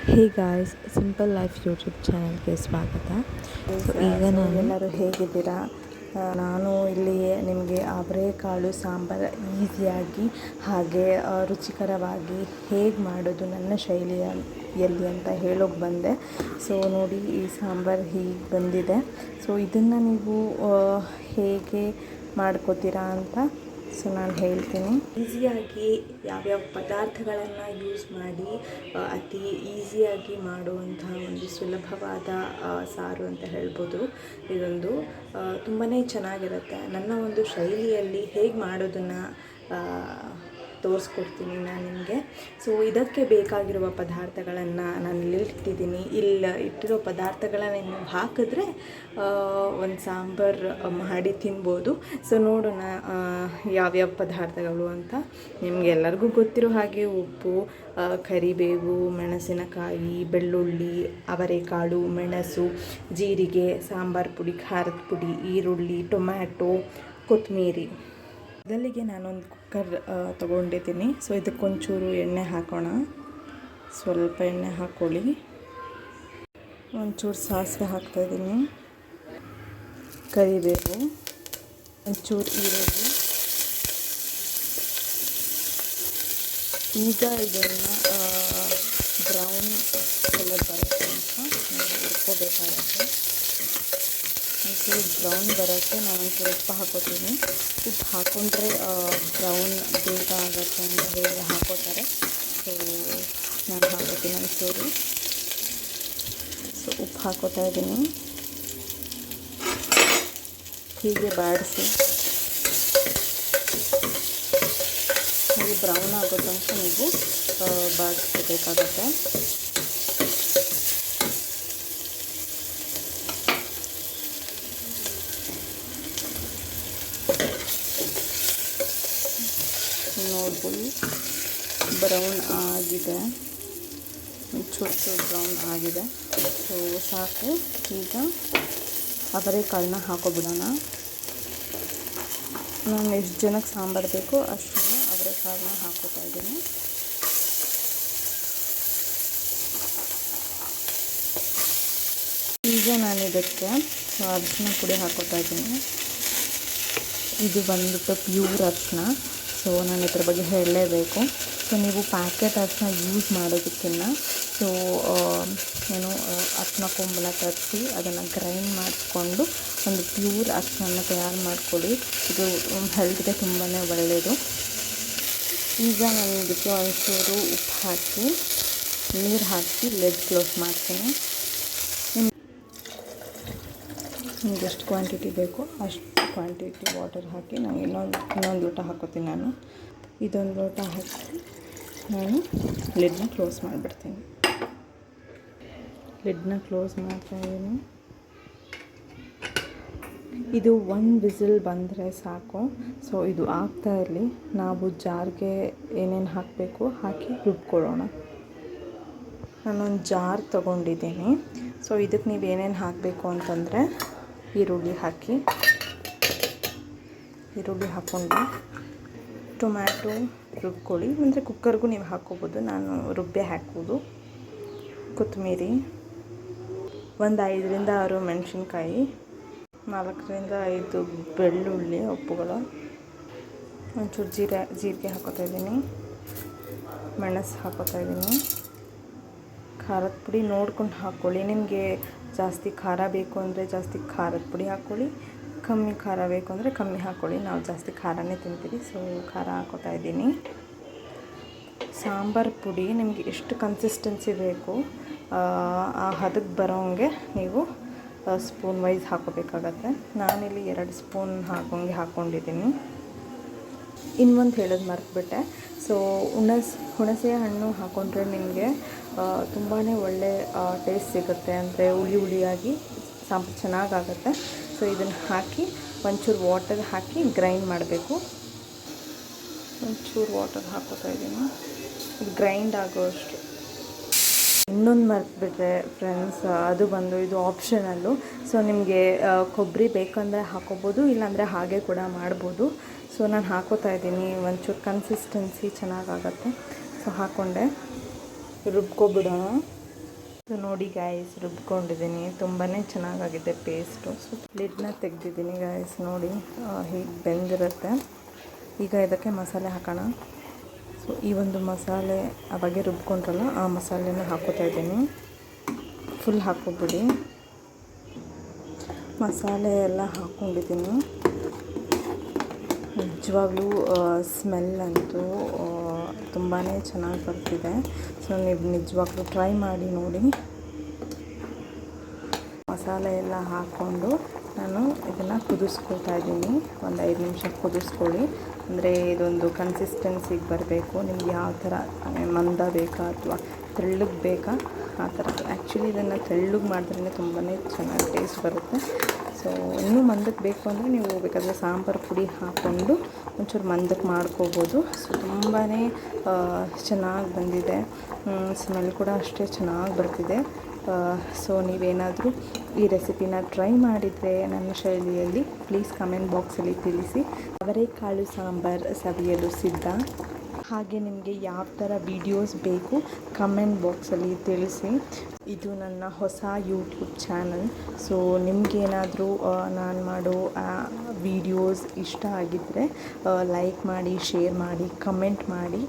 ಹೇ guys, simple life YouTube ಚಾನಲ್ಗೆ ಸ್ವಾಗತ. So ಈಗ ಎಲ್ಲರೂ ಹೇಗಿದ್ದೀರಾ? ನಾನು ಇಲ್ಲಿ ನಿಮಗೆ ಅವರೆಕಾಳು ಸಾಂಬಾರು ಈಸಿಯಾಗಿ ಹಾಗೆ ರುಚಿಕರವಾಗಿ ಹೇಗೆ ಮಾಡೋದು ನನ್ನ ಶೈಲಿಯಲ್ಲಿ ಅಂತ ಹೇಳೋಕೆ ಬಂದೆ. ಸೊ ನೋಡಿ, ಈ ಸಾಂಬಾರು ಹೀಗೆ ಬಂದಿದೆ. ಸೊ ಇದನ್ನು ನೀವು ಹೇಗೆ ಮಾಡ್ಕೋತೀರಾ ಅಂತ ನಾನು ಹೇಳ್ತೀನಿ. ಈಸಿಯಾಗಿ ಯಾವ್ಯಾವ ಪದಾರ್ಥಗಳನ್ನು ಯೂಸ್ ಮಾಡಿ ಅತಿ ಈಸಿಯಾಗಿ ಮಾಡುವಂತಹ ಒಂದು ಸುಲಭವಾದ ಸಾರು ಅಂತ ಹೇಳ್ಬೋದು. ಇದೊಂದು ತುಂಬಾ ಚೆನ್ನಾಗಿರುತ್ತೆ. ನನ್ನ ಒಂದು ಶೈಲಿಯಲ್ಲಿ ಹೇಗೆ ಮಾಡೋದನ್ನು ತೋರಿಸ್ಕೊಡ್ತೀನಿ ನಾನು ನಿಮಗೆ. ಸೊ ಇದಕ್ಕೆ ಬೇಕಾಗಿರುವ ಪದಾರ್ಥಗಳನ್ನು ನಾನು ಇಟ್ಟಿದ್ದೀನಿ. ಇಟ್ಟಿರೋ ಪದಾರ್ಥಗಳನ್ನು ನೀವು ಹಾಕಿದ್ರೆ ಒಂದು ಸಾಂಬಾರು ಮಾಡಿ ತಿನ್ಬೋದು. ಸೊ ನೋಡೋಣ ಯಾವ್ಯಾವ ಪದಾರ್ಥಗಳು ಅಂತ. ನಿಮಗೆಲ್ಲರಿಗೂ ಗೊತ್ತಿರೋ ಹಾಗೆ ಉಪ್ಪು, ಕರಿಬೇವು, ಮೆಣಸಿನಕಾಯಿ, ಬೆಳ್ಳುಳ್ಳಿ, ಅವರೆಕಾಳು, ಮೆಣಸು, ಜೀರಿಗೆ, ಸಾಂಬಾರು ಪುಡಿ, ಖಾರದ ಪುಡಿ, ಈರುಳ್ಳಿ, ಟೊಮ್ಯಾಟೊ, ಕೊತ್ತಂಬರಿ. ಮೊದಲಿಗೆ ನಾನೊಂದು ಕುಕ್ಕರ್ ತೊಗೊಂಡಿದ್ದೀನಿ. ಸೊ ಇದಕ್ಕೊಂಚೂರು ಎಣ್ಣೆ ಹಾಕೋಣ. ಸ್ವಲ್ಪ ಎಣ್ಣೆ ಹಾಕ್ಕೊಳ್ಳಿ. ಒಂಚೂರು ಸಾಸಿವೆ ಹಾಕ್ತಾಯಿದ್ದೀನಿ, ಕರಿಬೇವು, ಒಂಚೂರು ಈರುಳ್ಳಿ. ಈಗ ಇದನ್ನು ಬ್ರೌನ್ ಕಲರ್ ಬರುತ್ತೆ ಅಂತ ಹುರ್ಕೋಬೇಕಾಗುತ್ತೆ. ಒಂಚೂರು ಬ್ರೌನ್ ಬರೋಕ್ಕೆ ನಾನೊಂಚೂರು ಉಪ್ಪು ಹಾಕೋತೀನಿ. ಉಪ್ಪು ಹಾಕ್ಕೊಂಡ್ರೆ ಬ್ರೌನ್ ಬೇಗ ಆಗುತ್ತೆ ಅಂತ ಹೇಳಿ ಹಾಕೋತಾರೆ. ಸೊ ನಾನು ಹಾಕೋತೀನಿ ಒಂಚೂರು. ಸೊ ಉಪ್ಪು ಹಾಕೋತಾ ಇದ್ದೀನಿ. ಹೀಗೆ ಬಾಡಿಸಿ ಹಾಗೆ ಬ್ರೌನ್ ಆಗೋ ತನಕ ನೀವು ಬಾಡಿಸ್ಕೋಬೇಕಾಗತ್ತೆ. ನೋಡ್ಬೋದು, ಬ್ರೌನ್ ಆಗಿದೆ, ಚೂರು ಬ್ರೌನ್ ಆಗಿದೆ. ಸೊ ಸಾಕು. ಈಗ ಅವರೆಕಾಳನ್ನ ಹಾಕೋಬಿಡೋಣ. ನಾನು ಎಷ್ಟು ಜನಕ್ಕೆ ಸಾಂಬಾರು ಬೇಕೋ ಅಷ್ಟನ್ನು ಅವರೆಕಾಳನ್ನ ಹಾಕೋತಾ ಇದ್ದೀನಿ. ಈಗ ನಾನು ಇದಕ್ಕೆ ಅರಿಶಿನ ಪುಡಿ ಹಾಕೋತಾ ಇದ್ದೀನಿ. ಇದು ಬಂದ್ಬಿಟ್ಟು ಪ್ಯೂರ್ ಅರಿಶಿನ. ಸೊ ನಾನು ಇದ್ರ ಬಗ್ಗೆ ಹೇಳಲೇಬೇಕು. ಸೊ ನೀವು ಪ್ಯಾಕೆಟ್ ಅರಿಶಿನ ಯೂಸ್ ಮಾಡೋದಕ್ಕಿಂತ ಸೊ ಅರಿಶಿನ ಕೊಂಬನ್ನ ತರಿಸಿ ಅದನ್ನು ಗ್ರೈಂಡ್ ಮಾಡಿಕೊಂಡು ಒಂದು ಪ್ಯೂರ್ ಅರಿಶಿನ ತಯಾರು ಮಾಡ್ಕೊಳ್ಳಿ. ಇದು ಹೆಲ್ತ್ಗೆ ತುಂಬಾ ಒಳ್ಳೆಯದು. ಈಗ ನಾನು ಇದಕ್ಕೆ ಒಂಚೂರು ಉಪ್ಪು ಹಾಕಿ ನೀರು ಹಾಕಿ ಲಿಡ್ ಕ್ಲೋಸ್ ಮಾಡ್ತೀನಿ. ನಿಮ್ಗೆ ಎಷ್ಟು ಕ್ವಾಂಟಿಟಿ ಬೇಕು ಅಷ್ಟು ಕ್ವಾಂಟಿಟಿ ವಾಟರ್ ಹಾಕಿ ನಾನು ಇನ್ನೊಂದು ಲೋಟ ಹಾಕೋತೀನಿ. ನಾನು ಇದೊಂದು ಲೋಟ ಹಾಕಿ ನಾನು ಲಿಡ್ನ ಕ್ಲೋಸ್ ಮಾಡಿಬಿಡ್ತೀನಿ. ಲಿಡ್ನ ಕ್ಲೋಸ್ ಮಾಡ್ತಾಯಿದ್ದೀನಿ. ಇದು ಒಂದು ವಿಸಿಲ್ ಬಂದರೆ ಸಾಕು. ಸೊ ಇದು ಆಗ್ತಾ ಇರಲಿ. ನಾವು ಜಾರ್ಗೆ ಏನೇನು ಹಾಕಬೇಕು ಹಾಕಿ ರುಬ್ಕೊಳ್ಳೋಣ. ನಾನೊಂದು ಜಾರ್ ತೊಗೊಂಡಿದ್ದೀನಿ. ಸೊ ಇದಕ್ಕೆ ನೀವು ಏನೇನು ಹಾಕಬೇಕು ಅಂತಂದರೆ ಈರುಳ್ಳಿ ಹಾಕ್ಕೊಂಡು ಟೊಮ್ಯಾಟೊ ರುಬ್ಕೊಳ್ಳಿ. ಅಂದರೆ ಕುಕ್ಕರ್ಗೂ ನೀವು ಹಾಕ್ಕೋಬೋದು, ನಾನು ರುಬ್ಬೆ ಹಾಕ್ಬೋದು. ಕೊತ್ತಂಬರಿ, ಒಂದು 5ರಿಂದ 6 ಮೆಣಸಿನ್ಕಾಯಿ, 4ರಿಂದ 5 ಬೆಳ್ಳುಳ್ಳಿ ಒಪ್ಪುಗಳು, ಒಂಚೂರು ಜೀರಿಗೆ ಹಾಕೋತಾ ಇದ್ದೀನಿ, ಮೆಣಸು ಹಾಕೋತಾ ಇದ್ದೀನಿ, ಖಾರದ ಪುಡಿ ನೋಡ್ಕೊಂಡು ಹಾಕ್ಕೊಳ್ಳಿ. ನಿಮಗೆ ಜಾಸ್ತಿ ಖಾರ ಬೇಕು ಅಂದರೆ ಜಾಸ್ತಿ ಖಾರದ ಪುಡಿ ಹಾಕ್ಕೊಳ್ಳಿ, ಕಮ್ಮಿ ಖಾರ ಬೇಕು ಅಂದರೆ ಕಮ್ಮಿ ಹಾಕ್ಕೊಳ್ಳಿ. ನಾವು ಜಾಸ್ತಿ ಖಾರನೇ ತಿಂತೀವಿ, ಸೊ ಖಾರ ಹಾಕೋತಾ ಇದ್ದೀನಿ. ಸಾಂಬಾರು ಪುಡಿ ನಿಮಗೆ ಎಷ್ಟು ಕನ್ಸಿಸ್ಟೆನ್ಸಿ ಬೇಕು ಆ ಹದಕ್ಕೆ ಬರೋಂಗೆ ನೀವು ಸ್ಪೂನ್ ವೈಸ್ ಹಾಕೋಬೇಕಾಗತ್ತೆ. ನಾನಿಲ್ಲಿ 2 ಸ್ಪೂನ್ ಹಾಕ್ಕೊಂಡಿದ್ದೀನಿ. ಇನ್ನೊಂದು ಹೇಳೋದು ಮರೆತುಬಿಟ್ಟೆ. ಸೊ ಹುಣಸೆ ಹಣ್ಣು ಹಾಕ್ಕೊಂಡ್ರೆ ನಿಮಗೆ ತುಂಬಾ ಒಳ್ಳೆ ಟೇಸ್ಟ್ ಸಿಗುತ್ತೆ. ಅಂದರೆ ಹುಳಿಯಾಗಿ ಸಾಂಬಾರು ಚೆನ್ನಾಗಾಗುತ್ತೆ. ಸೊ ಇದನ್ನು ಹಾಕಿ ಒಂಚೂರು ವಾಟರ್ ಹಾಕಿ ಗ್ರೈಂಡ್ ಮಾಡಬೇಕು. ಒಂಚೂರು ವಾಟರ್ ಹಾಕೋತಾ ಇದ್ದೀನಿ, ಇದು ಗ್ರೈಂಡ್ ಆಗೋಷ್ಟು. ಇನ್ನೊಂದು ಮರೆತುಬಿಟ್ರೆ ಫ್ರೆಂಡ್ಸ್, ಅದು ಬಂದು ಇದು ಆಪ್ಷನಲ್ಲು. ಸೊ ನಿಮಗೆ ಕೊಬ್ಬರಿ ಬೇಕಂದರೆ ಹಾಕೋಬೋದು, ಇಲ್ಲಾಂದರೆ ಹಾಗೆ ಕೂಡ ಮಾಡ್ಬೋದು. ಸೊ ನಾನು ಹಾಕೋತಾ ಇದ್ದೀನಿ. ಒಂಚೂರು ಕನ್ಸಿಸ್ಟೆನ್ಸಿ ಚೆನ್ನಾಗಾಗತ್ತೆ. ಸೊ ಹಾಕ್ಕೊಂಡೆ, ರುಬ್ಕೊಬಿಡೋಣ. ಸೊ ನೋಡಿ ಗಾಯ್ಸ್, ರುಬ್ಕೊಂಡಿದ್ದೀನಿ. ತುಂಬಾ ಚೆನ್ನಾಗಾಗಿದೆ ಪೇಸ್ಟು. ಸೊ ಲಿಡ್ನ ತೆಗೆದಿದ್ದೀನಿ ಗಾಯ್ಸ್. ನೋಡಿ ಹೀಗೆ ಬೆಂದಿರುತ್ತೆ. ಈಗ ಇದಕ್ಕೆ ಮಸಾಲೆ ಹಾಕೋಣ. ಸೊ ಈ ಒಂದು ಮಸಾಲೆ ಅವಾಗೆ ರುಬ್ಕೊಂಡ್ರಲ್ಲ, ಆ ಮಸಾಲೆನ ಹಾಕೋತಾ ಇದ್ದೀನಿ. ಫುಲ್ ಹಾಕೋಬಿಡಿ. ಮಸಾಲೆ ಎಲ್ಲ ಹಾಕ್ಕೊಂಡಿದ್ದೀನಿ. ನಿಜವಾಗ್ಲೂ ಸ್ಮೆಲ್ ಅಂತೂ ತುಂಬಾ ಚೆನ್ನಾಗಿ ಬರ್ತಿದೆ. ಸೊ ನೀವು ನಿಜವಾಗ್ಲೂ ಟ್ರೈ ಮಾಡಿ ನೋಡಿ. ಮಸಾಲೆ ಎಲ್ಲ ಹಾಕ್ಕೊಂಡು ನಾನು ಇದನ್ನು ಕುದಿಸ್ಕೊಳ್ತಾ ಇದ್ದೀನಿ. ಒಂದು 5 ನಿಮಿಷ ಕುದಿಸ್ಕೊಳ್ಳಿ. ಅಂದರೆ ಇದೊಂದು ಕನ್ಸಿಸ್ಟೆನ್ಸಿಗೆ ಬರಬೇಕು. ನಿಮ್ಗೆ ಯಾವ ಥರ ಮಂದ ಬೇಕಾ ಅಥವಾ ತೆಳ್ಳಗೆ ಬೇಕಾ ಆ ಥರ. ಆ್ಯಕ್ಚುಲಿ ಇದನ್ನು ತೆಳ್ಳಗೆ ಮಾಡಿದ್ರೇ ತುಂಬಾ ಚೆನ್ನಾಗಿ ಟೇಸ್ಟ್ ಬರುತ್ತೆ. ಸೊ ಇನ್ನೂ ಮಂದಕ್ಕೆ ಬೇಕು ಅಂದರೆ ನೀವು ಬೇಕಾದರೆ ಸಾಂಬಾರು ಪುಡಿ ಹಾಕ್ಕೊಂಡು ಒಂಚೂರು ಮಂದಕ್ಕೆ ಮಾಡ್ಕೋಬೋದು. ಸೊ ತುಂಬಾ ಚೆನ್ನಾಗಿ ಬಂದಿದೆ. ಸ್ಮೆಲ್ ಕೂಡ ಅಷ್ಟೇ ಚೆನ್ನಾಗಿ ಬರ್ತಿದೆ. ಸೊ ನೀವೇನಾದರೂ ಈ ರೆಸಿಪಿನ ಟ್ರೈ ಮಾಡಿದರೆ ನನ್ನ ಶೈಲಿಯಲ್ಲಿ ಪ್ಲೀಸ್ ಕಮೆಂಟ್ ಬಾಕ್ಸಲ್ಲಿ ತಿಳಿಸಿ. ಅವರೆಕಾಳು ಸಾಂಬಾರು ಸವಿಯಲು ಸಿದ್ಧ. ಹಾಗೆ ನಿಮಗೆ ಯಾವ ಥರ ವೀಡಿಯೋಸ್ ಬೇಕು ಕಮೆಂಟ್ ಬಾಕ್ಸಲ್ಲಿ ತಿಳಿಸಿ. ಇದು ನನ್ನ ಹೊಸ ಯೂಟ್ಯೂಬ್ ಚಾನಲ್. ಸೊ ನಿಮಗೇನಾದರೂ ನಾನು ಮಾಡೋ ವೀಡಿಯೋಸ್ ಇಷ್ಟ ಆಗಿದ್ದರೆ ಲೈಕ್ ಮಾಡಿ, ಶೇರ್ ಮಾಡಿ, ಕಮೆಂಟ್ ಮಾಡಿ.